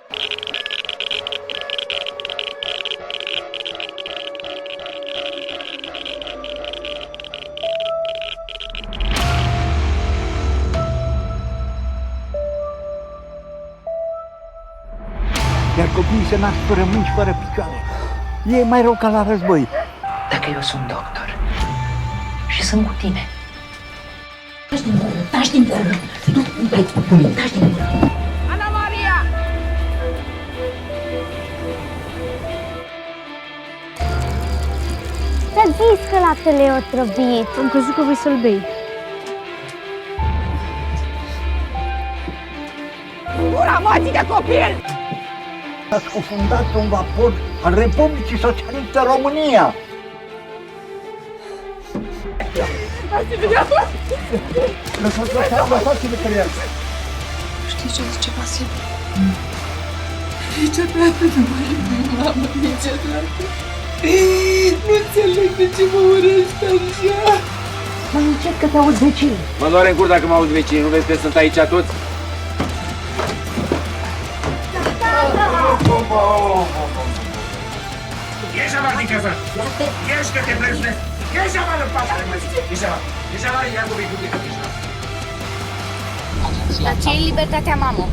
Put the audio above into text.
Iar copiii se nasc fără mâini și fără picioare. E mai rău ca la război. Dacă eu sunt doctor și sunt cu tine. Taci din gură, taci din gură. Nu dai cu mine, taci din gură. Ana Maria! Ți-a zis că laptele e otrăvit. Am crezut că vrei să-l bei. Gura mătii de copil! A scufundat un vapor al Republicii Socialiste România. Lăsați-le că le Știi ce zice Vasil? Niciodată nu mai iubi mamă, niciodată. Nu înțeleg de ce mă urăști așa. Mai încet că te auzi vecinii. Mă doare în cur dacă mă auzi vecinii, nu vezi că sunt aici toți? Ieși afară din casă! Ieși că te prețuiesc! Ieși afară în pasăre, mă zic! Ieși afară! Ieși afară, ia cu vei publică, ieși afară! Dar ce e libertatea, mamă?